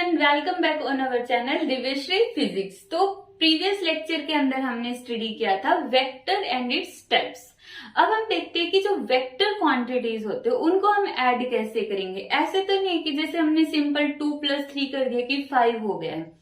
Everyone, welcome back on our channel Divyashree physics. तो previous lecture के अंदर हमने स्टडी किया था वेक्टर एंड इट्स टाइप्स। अब हम देखते हैं कि जो वेक्टर क्वांटिटीज होते हैं उनको हम ऐड कैसे करेंगे। ऐसे तो नहीं कि जैसे हमने सिंपल 2 + 3 कर दिया कि 5 हो गया है।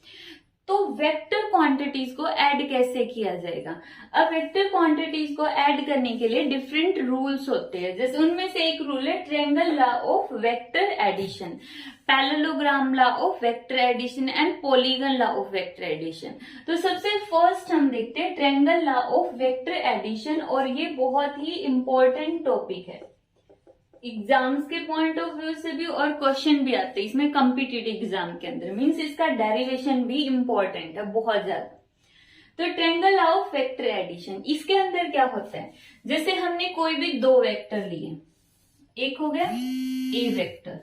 तो वेक्टर क्वांटिटीज को ऐड कैसे किया जाएगा। अब वेक्टर क्वांटिटीज को ऐड करने के लिए डिफरेंट रूल्स होते हैं। जैसे उनमें से एक रूल है triangle law of vector addition, parallelogram law of vector addition and polygon law of vector addition. तो सबसे फर्स्ट हम देखते हैं triangle law of vector addition, और ये बहुत ही इंपॉर्टेंट टॉपिक है एग्जाम्स के पॉइंट ऑफ व्यू से भी, और क्वेश्चन भी आते हैं इसमें कॉम्पिटिटिव एग्जाम के अंदर। मींस इसका डेरिवेशन भी इंपॉर्टेंट है बहुत ज्यादा। तो triangle law of vector addition, इसके अंदर क्या होता है, जैसे हमने कोई भी दो वेक्टर लिए, एक हो गया ए वेक्टर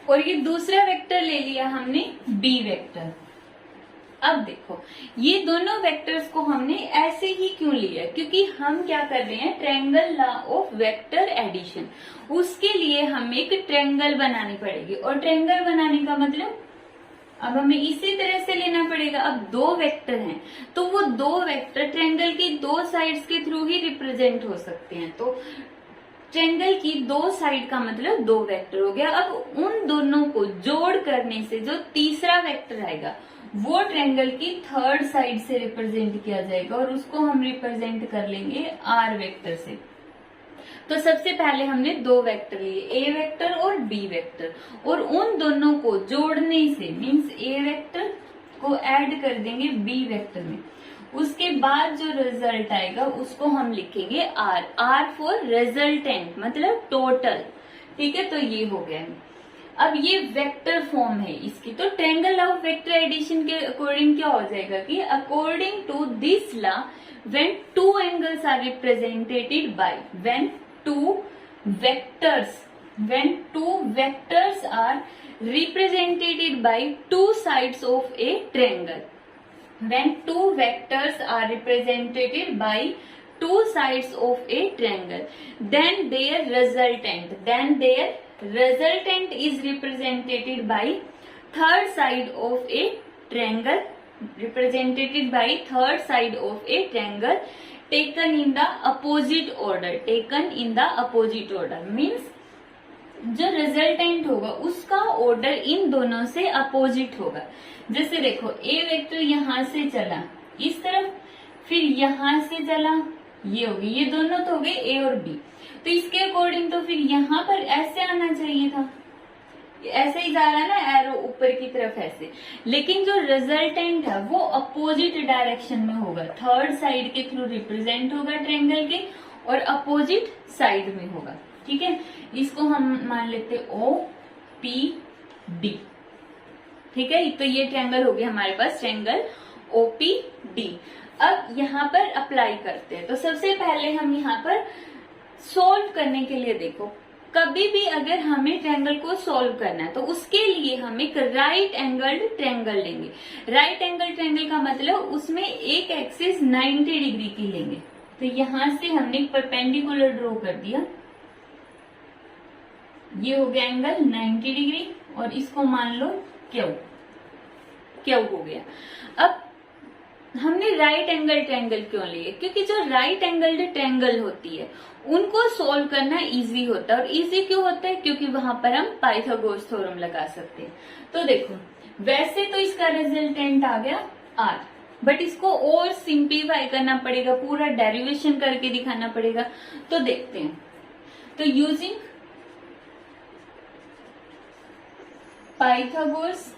और ये दूसरा वेक्टर ले लिया हमने बी वेक्टर। अब देखो ये दोनों वेक्टर्स को हमने ऐसे ही क्यों लिया, क्योंकि हम क्या कर रहे हैं triangle law of vector addition. उसके लिए हमें एक ट्रायंगल बनानी पड़ेगी, और ट्रायंगल बनाने का मतलब अब हमें इसी तरह से लेना पड़ेगा। अब दो वेक्टर हैं तो वो दो वेक्टर ट्रायंगल की दो साइड्स के थ्रू ही रिप्रेजेंट हो सकते हैं। तो ट्रायंगल की दो साइड का मतलब दो वेक्टर हो गया। अब उन दोनों को जोड़ करने से जो तीसरा वेक्टर आएगा वो ट्रायंगल की थर्ड साइड से रिप्रेजेंट किया जाएगा, और उसको हम रिप्रेजेंट कर लेंगे आर वेक्टर से। तो सबसे पहले हमने दो वेक्टर लिए, ए वेक्टर और बी वेक्टर, और उन दोनों को जोड़ने से मींस ए वेक्टर को ऐड कर देंगे बी वेक्टर में। उसके बाद जो रिजल्ट आएगा उसको हम लिखेंगे आर, आर फॉर रिजल्टेंट मतलब टोटल। ठीक है, तो ये हो गया। अब ये वेक्टर फॉर्म है इसकी। तो triangle law of vector addition के अकॉर्डिंग क्या हो जाएगा कि according to this law when two angles are represented by when two vectors are represented by two sides of a triangle, when two vectors are represented by two sides of a triangle, then their resultant is represented by third side of a triangle, taken in the opposite order, means जो resultant होगा उसका order in दोनों से opposite होगा। जैसे देखो ए vector यहां से चला इस तरफ, फिर यहां से चला, ये होगी, ये दोनों तो हो गए ए और बी। तो इसके अकॉर्डिंग तो फिर यहाँ पर ऐसे आना चाहिए था, ऐसे ही जा रहा है ना एरो ऊपर की तरफ ऐसे, लेकिन जो रिजल्टेंट है वो अपोजिट डायरेक्शन में होगा, थर्ड साइड के थ्रू रिप्रेजेंट होगा ट्रायंगल के, और अपोजिट साइड में होगा। ठीक है, इसको हम मान लेते ओ पी डी। ठीक है, तो ये ट्रायंगल हो गया हमारे पास, ट्रायंगल ओ पी डी। अब यहाँ पर अप्लाई करते हैं। तो सबसे पहले हम यहाँ पर सॉल्व करने के लिए देखो, कभी भी अगर हमें ट्रायंगल को सॉल्व करना है तो उसके लिए हम एक राइट एंगल्ड ट्रायंगल लेंगे। राइट एंगल ट्रायंगल का मतलब उसमें एक एक्सिस 90 डिग्री की लेंगे। तो यहां से हमने परपेंडिकुलर ड्रॉ कर दिया, ये हो गया एंगल 90 डिग्री, और इसको मान लो क्यू हो गया। अब हमने राइट एंगल ट्रायंगल क्यों लिए, क्योंकि जो राइट एंगल्ड ट्रायंगल होती है उनको सॉल्व करना इजी होता है। और इजी क्यों होता है, क्योंकि वहां पर हम पाइथागोरस थ्योरम लगा सकते हैं। तो देखो वैसे तो इसका रिजल्टेंट आ गया आर, बट इसको और सिंप्लीफाई करना पड़ेगा, पूरा डेरिवेशन करके दिखाना पड़ेगा। तो देखते हैं। तो using Pythagoras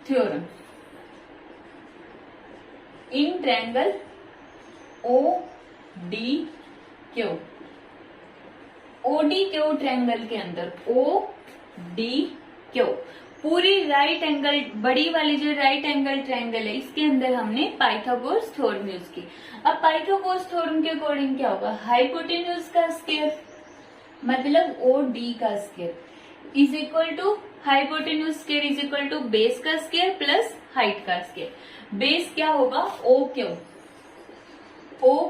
theorem in triangle O D Q, triangle के अंदर ओ डी क्यू पूरी राइट एंगल, बड़ी वाली जो राइट एंगल ट्रायंगल है इसके अंदर हमने पाइथागोरस थ्योरम यूज की। अब पाइथागोरस थ्योरम के अकॉर्डिंग क्या होगा, हाइपोटेन्यूज का स्क्वायर मतलब ओ डी का square is equal to hypotenuse square is equal to base का स्क्वायर प्लस हाइट का स्क्वायर। बेस क्या होगा O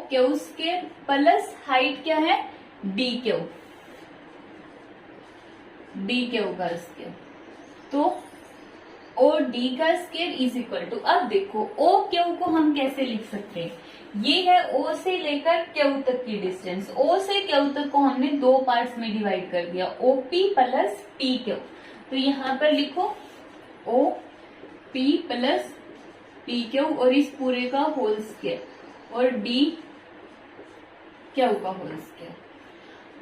Q square plus height क्या है डी क्यू का स्क्वायर, तो ओ डी का स्क्वायर इज इक्वल टू, अब देखो ओ क्यू को हम कैसे लिख सकते हैं, ये है ओ से लेकर क्यू तक की डिस्टेंस, ओ से क्यू तक को हमने दो पार्ट्स में डिवाइड कर दिया, ओपी प्लस पी क्यू, तो यहां पर लिखो O P plus P Q और इस पूरे का होल स्क्वायर और डी क्यू का होल स्क्वायर।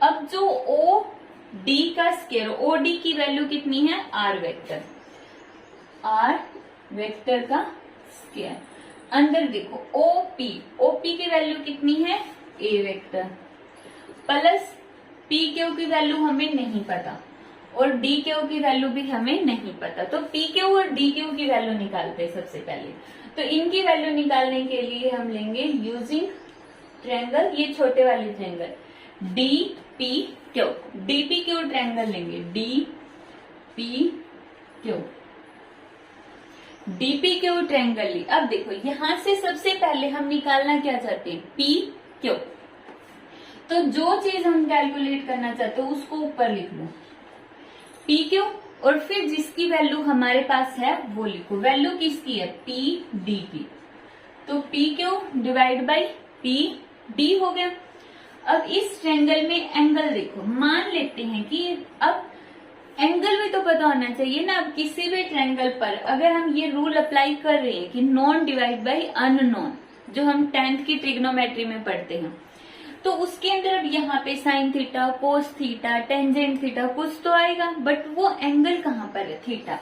अब जो ओ डी का स्क्वायर, ओ डी की वैल्यू कितनी है, आर वेक्टर, आर वेक्टर का स्क्वायर, अंदर देखो ओपी, ओपी की वैल्यू कितनी है, A vector, plus P Q की वैल्यू हमें नहीं पता और डी क्यू की वैल्यू भी हमें नहीं पता, तो पी क्यू और डी क्यू की वैल्यू निकालते हैं सबसे पहले। तो इनकी वैल्यू निकालने के लिए हम लेंगे यूजिंग ट्रायंगल, ये छोटे वाले triangle D P Q, D P Q triangle लेंगे, D P Q, D P Q triangle ली। अब देखो यहां से सबसे पहले हम निकालना क्या चाहते हैं, पी क्यू, तो जो चीज हम कैलकुलेट करना चाहते हो उसको ऊपर लिख लो पी क्यू, और फिर जिसकी वैल्यू हमारे पास है वो लिखो, वैल्यू किसकी है, पी डी की, तो P Q divide by P D हो गया। अब इस ट्रायंगल में एंगल देखो, मान लेते हैं कि अब एंगल भी तो पता होना चाहिए ना, अब किसी भी ट्रायंगल पर अगर हम ये रूल अप्लाई कर रहे हैं कि नॉन डिवाइड बाई अननोन, जो हम 10th की ट्रिग्नोमेट्री में पढ़ते हैं, तो उसके अंदर अब यहाँ पे sine theta, cos theta, tangent theta कुछ तो आएगा, बट वो एंगल कहाँ पर है, थीटा,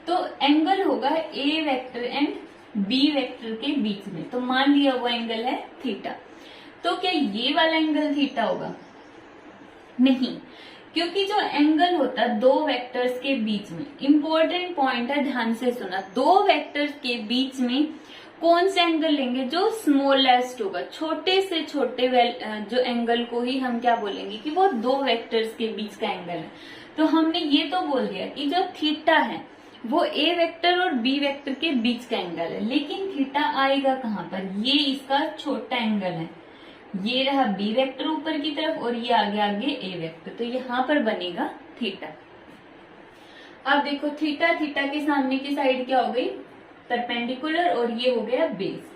तो एंगल होगा ए वेक्टर एंड बी वेक्टर के बीच में, तो मान लिया वो एंगल है थीटा, तो क्या ये वाला एंगल थीटा होगा, नहीं, क्योंकि जो एंगल होता है दो वेक्टर्स के बीच में, इंपॉर्टेंट पॉइंट है, ध्यान से सुना, दो वेक्टर्स के बीच में कौन सा एंगल लेंगे, जो स्मॉलेस्ट होगा, छोटे से छोटे जो एंगल को ही हम क्या बोलेंगे कि वो दो वेक्टर्स के बीच का एंगल है। तो हमने ये तो बोल दिया कि जो थीटा है वो ए वेक्टर और बी वेक्टर के बीच का एंगल है, लेकिन थीटा आएगा कहाँ पर, ये इसका छोटा एंगल है, ये रहा बी वेक्टर ऊपर की तरफ और ये आगे ए वेक्टर, तो यहाँ पर बनेगा थीटा। अब देखो थीटा, थीटा के सामने की साइड क्या हो गई, परपेंडिकुलर, और ये हो गया बेस,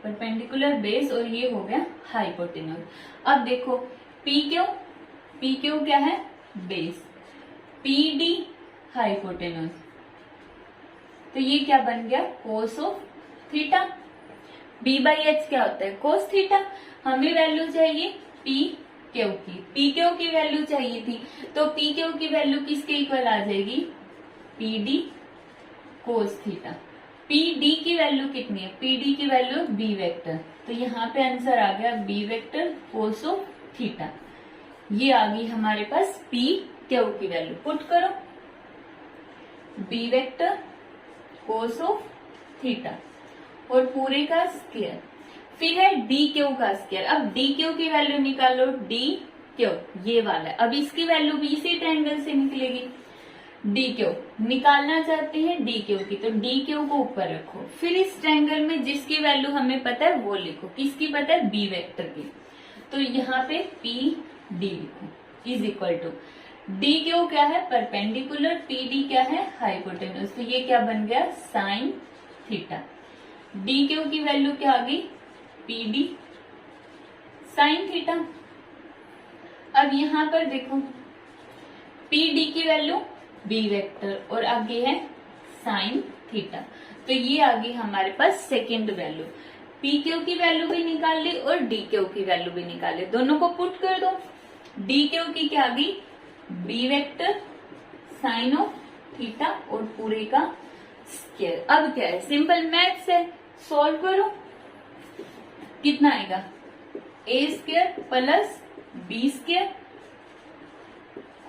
परपेंडिकुलर बेस, और ये हो गया हाइपोटेन्यूज। अब देखो पी क्यू क्या है, बेस, पी डी हाइपोटेन्यूज, तो ये क्या बन गया, cos of theta, B by H क्या होता है, कोस थीटा, हमें वैल्यू चाहिए पी क्यू की, पी क्यू की वैल्यू चाहिए थी, तो पी क्यू की वैल्यू किसके इक्वल आ जाएगी, P D cos theta, P D की वैल्यू कितनी है, पी डी की वैल्यू बी वेक्टर, तो यहाँ पे आंसर आ गया B vector cos of theta, ये आ गई हमारे पास पी क्यू की वैल्यू, पुट करो B vector cos of theta और पूरे का स्क्वायर, फिर है डी क्यू का स्क्वायर। अब डी क्यू की वैल्यू निकालो, डी क्यू ये वाला है, अब इसकी वैल्यू भी इसी ट्रायंगल से निकलेगी, डी क्यू निकालना चाहते हैं डी क्यू की, तो डी क्यू को ऊपर रखो, फिर इस ट्रायंगल में जिसकी वैल्यू हमें पता है वो लिखो, किसकी पता है, बी वेक्टर की, तो यहाँ पे पी डी लिखो is equal to, D Q क्या है, परपेंडिकुलर, पी डी क्या है, हाइपोटेन्यूज, तो ये क्या बन गया, साइन थीटा, डी क्यू की वैल्यू क्या आ गई, पी डी साइन थीटा। अब यहां पर देखो पी डी की वैल्यू बी वेक्टर और आगे है साइन थीटा, तो ये आ गई हमारे पास सेकेंड वैल्यू, पी क्यू की वैल्यू भी निकाल ली और डी क्यू की वैल्यू भी निकाल ली, दोनों को पुट कर दो, डी क्यू की क्या आ गई, B vector sine of theta और पूरे का स्क्वायर। अब क्या है, सिंपल मैथ्स है, सॉल्व करो, कितना आएगा, A square plus B square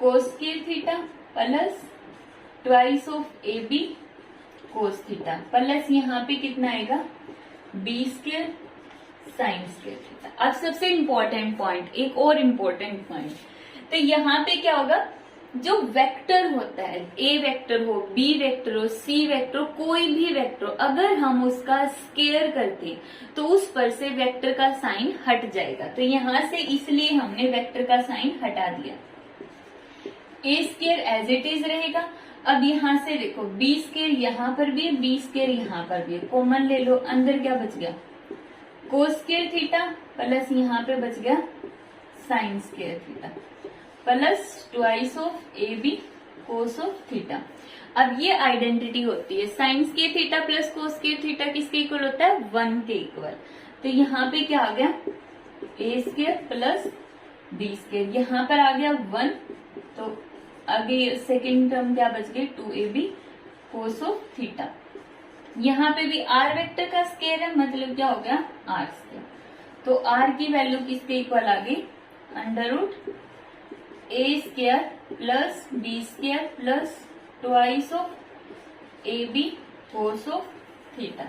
cos square theta plus twice of A B cos theta plus यहाँ पे कितना आएगा, B square sine square theta. अब सबसे इम्पोर्टेंट पॉइंट, एक और इम्पोर्टेंट पॉइंट, तो यहाँ पे क्या होगा, जो वेक्टर होता है, ए वेक्टर हो, बी वेक्टर हो, सी वेक्टर हो, कोई भी वेक्टर हो, अगर हम उसका स्केयर करते हैं तो उस पर से वेक्टर का साइन हट जाएगा। तो यहां से इसलिए हमने वेक्टर का साइन हटा दिया। ए स्केयर एज इट इज रहेगा। अब यहां से देखो बी स्केयर यहां पर भी है, बी स्केयर यहां पर भी है, कॉमन ले लो, अंदर क्या बच गया, कोस स्केयर थीटा प्लस यहाँ पे बच गया sine square theta plus twice of A B cos of theta. अब ये आइडेंटिटी होती है, sine square theta plus cos square theta किसके इक्वल होता है, 1 के इक्वल। तो यहाँ पे क्या आ गया, ए स्केयर प्लस बी स्केयर, यहाँ पर आ गया 1, तो आगे सेकेंड टर्म क्या बच गई, 2ab कोस ऑफ थीटा। यहाँ पे भी आर वेक्टर का स्केयर है, मतलब क्या हो गया, आर स्केयर। तो आर की वैल्यू किसके इक्वल आ गई, under root A square plus B square plus twice of A B cos of theta,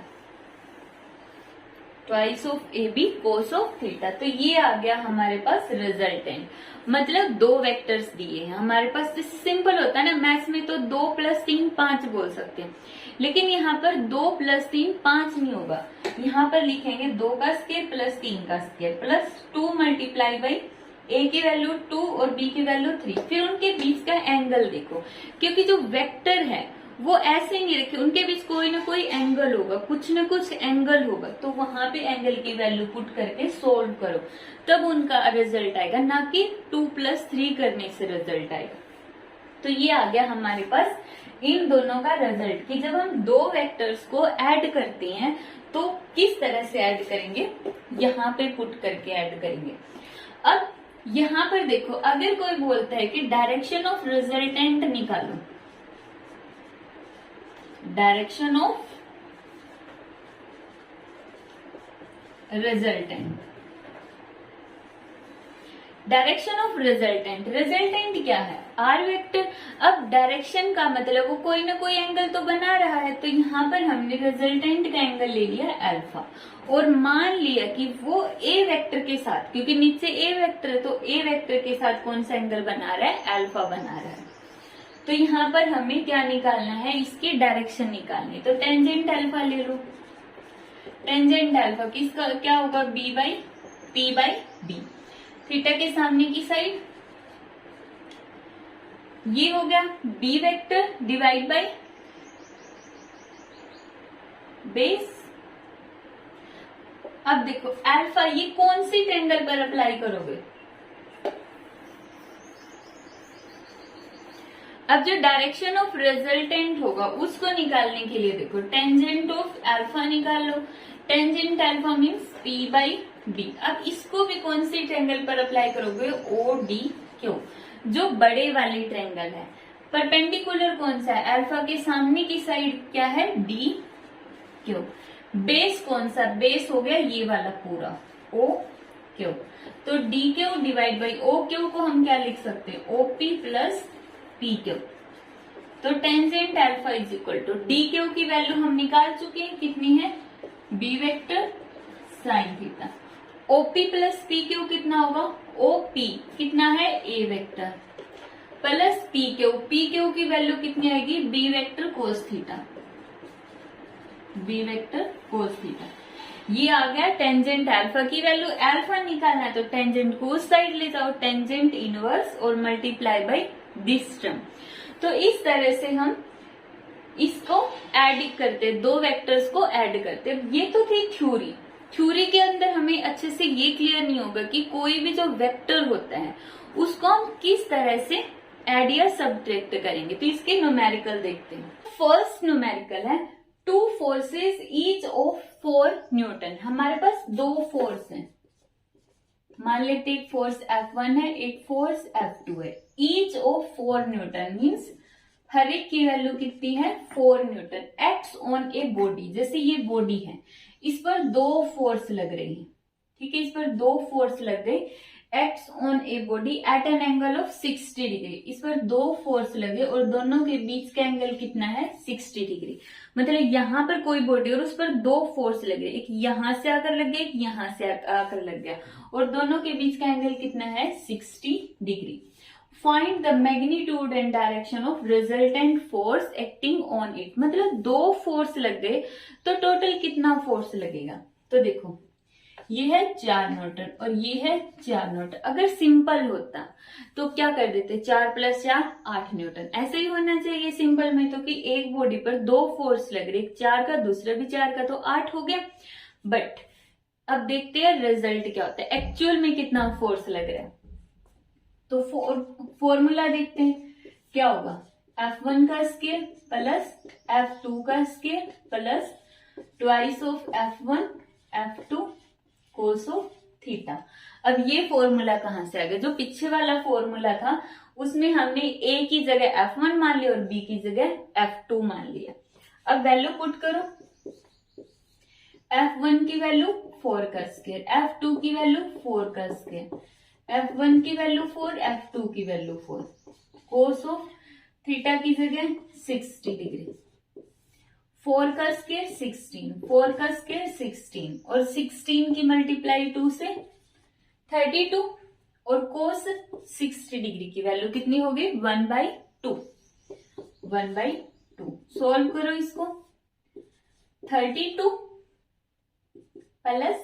twice of A B cos of theta. तो ये आ गया हमारे पास रिजल्टेंट, मतलब 2 वेक्टर्स दिए हैं हमारे पास। जैसे सिंपल होता है ना मैथ्स में, तो 2 + 3 5 बोल सकते हैं, लेकिन यहाँ पर 2 + 3 5 नहीं होगा। यहाँ पर लिखेंगे 2 का स्केयर प्लस 3 का स्केयर प्लस 2 मल्टीप्लाई बाई ए की वैल्यू 2 और बी की वैल्यू 3। फिर उनके बीच का एंगल देखो, क्योंकि जो वेक्टर है वो ऐसे नहीं रखे, उनके बीच कोई ना कोई एंगल होगा, कुछ ना कुछ एंगल होगा, तो वहां पे एंगल की वैल्यू पुट करके सोल्व करो, तब उनका रिजल्ट आएगा, ना कि 2 + 3 करने से रिजल्ट आएगा। तो ये आ गया हमारे पास इन दोनों का रिजल्ट, कि जब हम 2 वेक्टर्स को ऐड करते हैं तो किस तरह से ऐड करेंगे, यहाँ पे पुट करके ऐड करेंगे। अब यहाँ पर देखो, अगर कोई बोलता है कि डायरेक्शन ऑफ रिजल्टेंट निकालो, direction of resultant, direction of resultant, resultant क्या है, आर वेक्टर। अब डायरेक्शन का मतलब वो कोई ना कोई एंगल तो बना रहा है, तो यहाँ पर हमने रिजल्टेंट का एंगल ले लिया अल्फा, और मान लिया कि वो ए वेक्टर के साथ, क्योंकि नीचे ए वेक्टर है, तो ए वेक्टर के साथ कौन सा एंगल बना रहा है, अल्फा बना रहा है। तो यहाँ पर हमें क्या निकालना है, इसकी डायरेक्शन निकालनी। तो टेंजेंट अल्फा ले लो, टेंजेंट अल्फा किसका क्या होगा, B by P by B, theta के सामने की साइड ये हो गया B vector divide by base. अब देखो अल्फा ये कौन सी ट्रायंगल पर अप्लाई करोगे, अब जो डायरेक्शन ऑफ रिजल्टेंट होगा उसको निकालने के लिए देखो टेंजेंट ऑफ अल्फा निकाल लो, tangent alpha means P by B. अब इसको भी कौन सी ट्रायंगल पर अप्लाई करोगे, ओ डी क्यू, जो बड़े वाली ट्रायंगल है। परपेंडिकुलर कौन सा है, अल्फा के सामने की साइड क्या है, डी क्यू। बेस कौन सा, बेस हो गया ये वाला पूरा ओ क्यू, तो D Q divide by O Q को हम क्या लिख सकते हैं, ओपी प्लस पी क्यू। तो tangent alpha is equal to D Q की वैल्यू हम निकाल चुके हैं, कितनी है, B vector sine theta, O P plus P Q कितना होगा, ओपी कितना है, A vector plus P Q, P Q की वैल्यू कितनी आएगी, B vector cos theta, B vector cos theta. ये आ गया टेंजेंट अल्फा की वैल्यू, अल्फा निकालना है तो टेंजेंट को उस साइड ले जाओ, टेंजेंट इनवर्स और मल्टीप्लाई बाय दिस टर्म। तो इस तरह से हम इसको ऐड करते, 2 वेक्टर्स को ऐड करते। ये तो थी थ्योरी, थ्योरी के अंदर हमें अच्छे से ये क्लियर नहीं होगा कि कोई भी जो वेक्टर होता है उसको हम किस तरह से ऐड या सब्ट्रैक्ट करेंगे। तो इसके न्यूमेरिकल देखते हैं। फर्स्ट न्यूमेरिकल है 2 फोर्सेस ईच ऑफ 4 न्यूटन। हमारे पास 2 फोर्स हैं, मान लेते एक फोर्स F1 है, एक फोर्स F2 है, ईच ऑफ 4 न्यूटन मीन्स हर एक की वैल्यू कितनी है, 4 Newton. Act on a body, जैसे ये बॉडी है, इस पर 2 फोर्स लग रही है, ठीक है, इस पर 2 फोर्स लग गई, act on a body at an angle of 60 degree. इस पर 2 फोर्स लगे और दोनों के बीच का एंगल कितना है, 60 डिग्री। मतलब यहाँ पर कोई बॉडी और उस पर 2 फोर्स लगे, एक यहां से आकर लग गया, एक यहां से आकर लग गया, और दोनों के बीच का एंगल कितना है, 60 degree. Find the magnitude and direction of resultant force acting on it. मतलब 2 फोर्स लग गए तो टोटल कितना फोर्स लगेगा। तो देखो ये है 4 न्यूटन और ये है 4 न्यूटन। अगर सिंपल होता तो क्या कर देते, 4 + 4 8 न्यूटन। ऐसे ही होना चाहिए सिंपल में, तो कि एक बॉडी पर 2 फोर्स लग रहे, 4 का दूसरा भी 4 का, तो 8 हो गया। बट अब देखते हैं रिजल्ट क्या होता है, एक्चुअल में कितना फोर्स लग रहा है। तो फॉर्मूला देखते हैं क्या होगा, F1 का स्केयर प्लस F2 का square plus twice of F1 F2 cos of theta. अब ये फॉर्मूला कहां से आ गया, जो पीछे वाला फॉर्मूला था उसमें हमने A की जगह F1 मान लिया और B की जगह F2 मान लिया। अब वैल्यू पुट करो, F1 की वैल्यू 4 का स्क्वायर, F2 की वैल्यू 4 का स्क्वायर, F1 की वैल्यू 4, F2 की वैल्यू 4, कोस ऑफ थीटा की जगह 60 डिग्री, 4 का स्क्वायर 16, 4 का स्क्वायर 16 और 16 की मल्टीप्लाई 2 से 32 और कोस 60 डिग्री की वैल्यू कितनी होगी 1/2, 1/2। सॉल्व करो इसको, 32 प्लस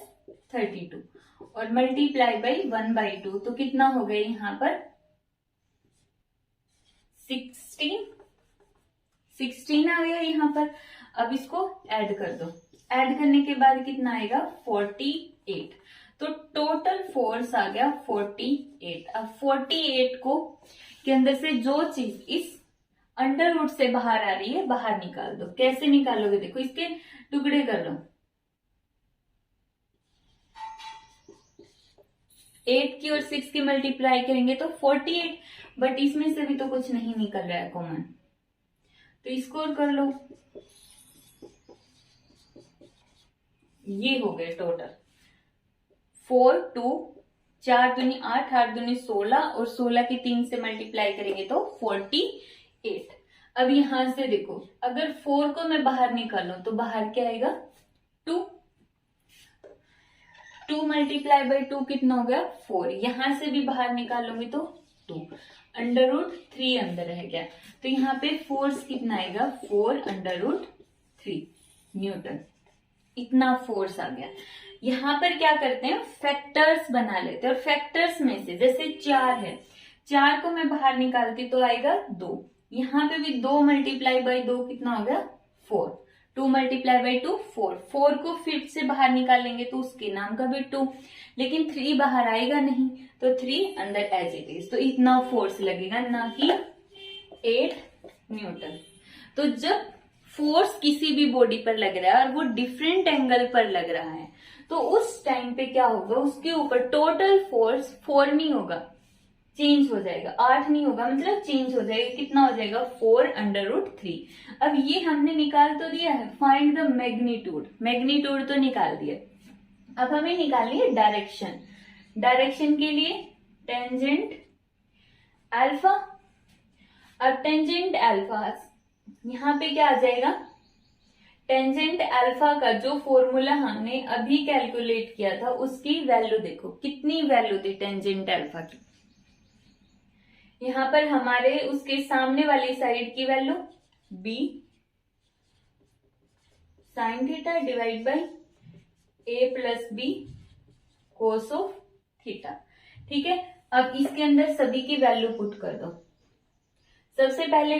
32 और मल्टीप्लाई बाई 1/2 तो कितना हो गया यहाँ पर 16 आ गया यहाँ पर। अब इसको ऐड कर दो, ऐड करने के बाद कितना आएगा 48। तो टोटल फोर्स आ गया 48। अब 48 को के अंदर से जो चीज इस अंडर रूट से बाहर आ रही है बाहर निकाल दो। कैसे निकालोगे, देखो इसके टुकड़े कर लो, 8 की और 6 की मल्टीप्लाई करेंगे तो 48, बट इसमें से भी तो कुछ नहीं निकल रहा है कॉमन, तो इसको और कर लो। ये हो गए टोटल 4 2 4 दूनी 8, 8 दूनी 16 और 16 की 3 से मल्टीप्लाई करेंगे तो 48। अब यहां से देखो, अगर 4 को मैं बाहर निकालूं तो बाहर क्या आएगा 2, 2 मल्टीप्लाई बाई 2 कितना हो गया 4, यहां से भी बाहर निकालूंगी तो 2, √3 अंदर रह गया, तो यहाँ पे फोर्स कितना आएगा 4√3 न्यूटन। इतना फोर्स आ गया। यहाँ पर क्या करते हैं फैक्टर्स बना लेते हैं, और फैक्टर्स में से जैसे 4 है, 4 को मैं बाहर निकालती तो आएगा 2, यहाँ पे भी 2 मल्टीप्लाई बाई 2 कितना हो गया 4, 2 मल्टीप्लाई बाई 2 4, 4 को फिर से बाहर निकालेंगे तो उसके नाम का भी 2, लेकिन 3 बाहर आएगा नहीं तो 3 अंदर एज इट इज, तो इतना फोर्स लगेगा ना कि 8 न्यूटन। तो जब फोर्स किसी भी बॉडी पर लग रहा है और वो डिफरेंट एंगल पर लग रहा है तो उस टाइम पे क्या होगा, उसके ऊपर टोटल फोर्स 4 नहीं होगा, चेंज हो जाएगा, 8 नहीं होगा, मतलब चेंज हो जाएगा, कितना हो जाएगा 4√3। अब ये हमने निकाल तो दिया है, फाइंड द मैग्नीट्यूड, मैग्नीट्यूड तो निकाल दिया, अब हमें निकालनी है डायरेक्शन। डायरेक्शन के लिए टेंजेंट अल्फा, अब टेंजेंट अल्फा यहाँ पे क्या आ जाएगा, टेंजेंट अल्फा का जो फॉर्मूला हमने अभी कैलकुलेट किया था उसकी वैल्यू देखो, कितनी वैल्यू थी टेंजेंट अल्फा की, यहाँ पर हमारे उसके सामने वाली साइड की value b sine theta divide by a plus b cos of theta. ठीक है, अब इसके अंदर सभी की वैल्यू पुट कर दो। सबसे पहले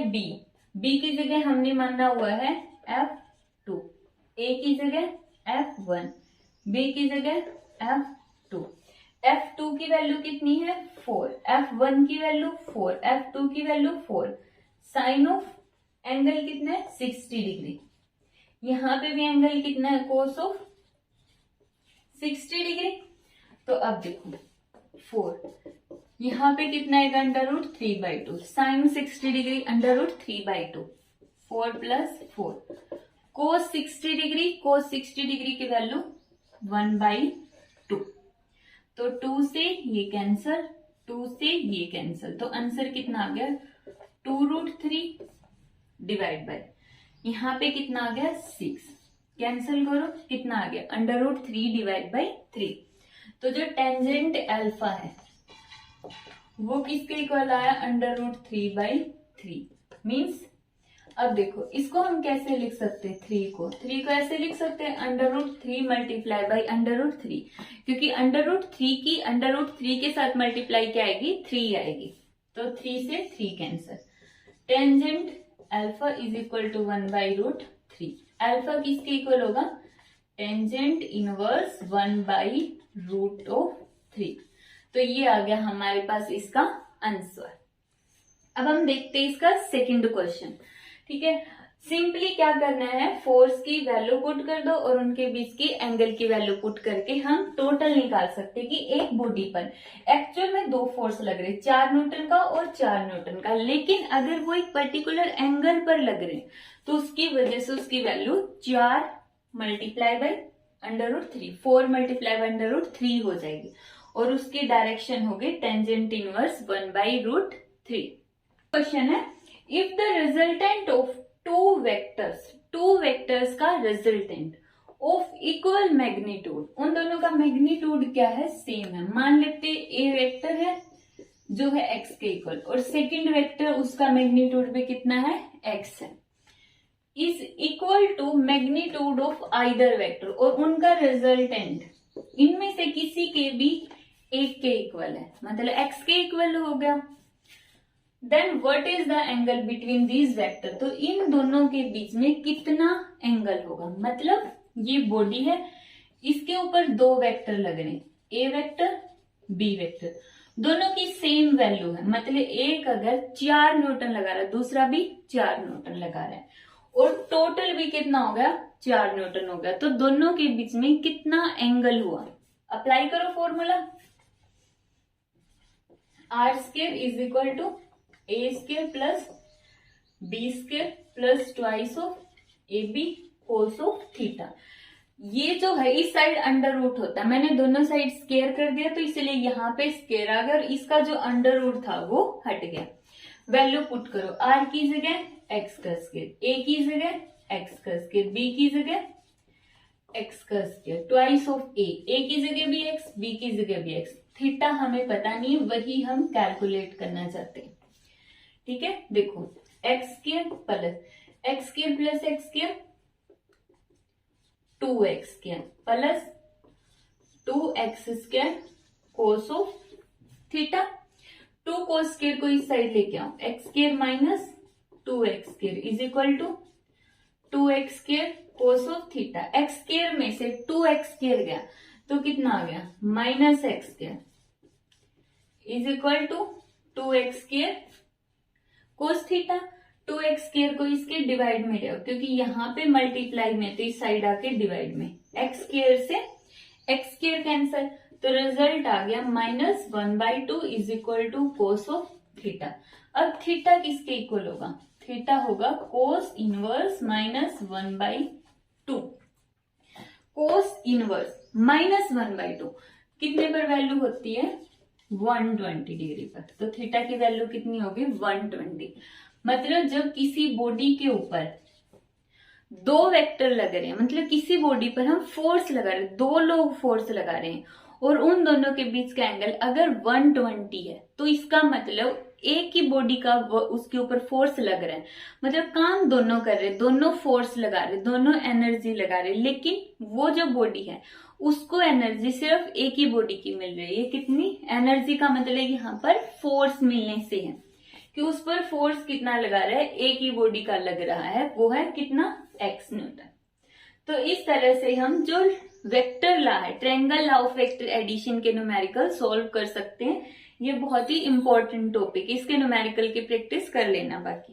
b की जगह हमने माना हुआ है F2, a की जगह F1, b की जगह F2, F2 की वैल्यू कितनी है 4, F1 की वैल्यू 4, F2 की वैल्यू 4, साइन ऑफ एंगल कितना है 60 डिग्री, यहाँ पे भी एंगल कितना है कोस ऑफ 60 डिग्री। तो अब देखो 4, यहाँ पे कितना है √3/2, साइन 60 डिग्री √3/2, 4 + 4, कोस 60 डिग्री, कोस 60 डिग्री की वैल्यू 1/2, तो 2 से ये कैंसल, 2 से ये कैंसल, तो आंसर कितना आ गया 2√3 डिवाइड बाय, यहाँ पे कितना आ गया 6, कैंसिल करो कितना आ गया √3 डिवाइड बाई 3। तो जो टेंजेंट अल्फा है वो किसके इक्वल आया, √3/3 मीन्स। अब देखो इसको हम कैसे लिख सकते हैं, 3 को ऐसे लिख सकते हैं √3 मल्टीप्लाई बाई √3, क्योंकि √3 की √3 के साथ मल्टीप्लाई क्या आएगी, 3 आएगी, तो 3 से 3 कैंसर। Tangent alpha is equal to 1/√3, alpha किसके इक्वल होगा, टेंजेंट इनवर्स 1/√3। तो ये आ गया हमारे पास इसका आंसर। अब हम देखते हैं इसका सेकंड क्वेश्चन। ठीक है, सिंपली क्या करना है, फोर्स की वैल्यू पुट कर दो और उनके बीच की एंगल की वैल्यू पुट करके हम टोटल निकाल सकते हैं कि एक बॉडी पर एक्चुअल में 2 फोर्स लग रहे, 4 न्यूटन का और 4 न्यूटन का, लेकिन अगर वो एक पर्टिकुलर एंगल पर लग रहे तो उसकी वजह से उसकी value 4 multiply by √3, 4 multiply by √3 हो जाएगी और उसकी डायरेक्शन होगी टेंजेंट इनवर्स 1/√3। क्वेश्चन है, if the resultant of two vectors का रिजल्टेंट ऑफ इक्वल मैग्नीट्यूड, उन दोनों का मैग्नीट्यूड क्या है, सेम है। मान लेते ए वेक्टर है जो है x के इक्वल और सेकंड वेक्टर उसका मैग्नीट्यूड भी कितना है, x है, is equal to magnitude of either vector, और उनका रिजल्टेंट इनमें से किसी के भी एक के इक्वल है, मतलब x के इक्वल हो गया। Then what is the angle between these vector, तो इन दोनों के बीच में कितना एंगल होगा, मतलब ये बॉडी है, इसके ऊपर 2 वेक्टर लग रहे हैं, ए वेक्टर बी वेक्टर, दोनों की सेम वैल्यू है, मतलब एक अगर 4 न्यूटन लगा रहा है दूसरा भी 4 न्यूटन लगा रहा है और टोटल भी कितना हो गया, 4 न्यूटन हो गया, तो दोनों के बीच में कितना एंगल हुआ। अप्लाई करो formula, r² is equal to a² plus b² plus twice of ab cos of theta. ये जो है इस साइड अंडर रूट होता है, मैंने दोनों साइड स्केयर कर दिया तो इसलिए यहाँ पे स्केयर आ गया और इसका जो अंडर रूट था वो हट गया। वैल्यू पुट करो, r की जगह x का स्केयर, a की जगह x का स्केयर, b की जगह x का स्केयर, ट्वाइस ऑफ a की जगह भी x, b की जगह भी x, थीटा हमें पता नहीं, वही हम कैलकुलेट करना चाहते हैं। ठीक है, देखो x² plus x² 2x² plus 2x² cos of theta, 2 cos² को इस साइड लेके आओ, x² minus 2x² is equal to 2x² cos of theta. x² में से 2x² गया तो कितना आ गया, minus x² is equal to 2x² cos theta. 2x² को इसके डिवाइड में ले आओ, क्योंकि यहाँ पे मल्टीप्लाई में तो इस साइड आके डिवाइड में, x² से x² कैंसल, तो रिजल्ट आ गया -1/2 is equal to cos of theta. अब थीटा किसके इक्वल होगा, थीटा होगा कोस इनवर्स -1/2। कोस इनवर्स -1/2 कितने पर वैल्यू होती है, 120 डिग्री पर, तो थीटा की वैल्यू कितनी होगी, 120। मतलब जब किसी बॉडी के ऊपर 2 वेक्टर लग रहे हैं, मतलब किसी बॉडी पर हम फोर्स लगा रहे हैं, 2 लोग फोर्स लगा रहे हैं और उन दोनों के बीच का एंगल अगर 120 है, तो इसका मतलब एक ही बॉडी का उसके ऊपर फोर्स लग रहा है, मतलब काम दोनों कर रहे हैं, दोनों फोर्स लगा रहे, दोनों एनर्जी लगा रहे, लेकिन वो जो बॉडी है उसको एनर्जी सिर्फ एक ही बॉडी की मिल रही है। कितनी एनर्जी का मतलब यहाँ पर फोर्स मिलने से है कि उस पर फोर्स कितना लगा रहा है, एक ही बॉडी का लग रहा है, वो है कितना, x न्यूटन। तो इस तरह से हम जो वेक्टर लॉ है, triangle law of vector addition के न्यूमेरिकल सॉल्व कर सकते हैं। ये बहुत ही इंपॉर्टेंट टॉपिक, इसके न्यूमेरिकल की प्रैक्टिस कर लेना बाकी।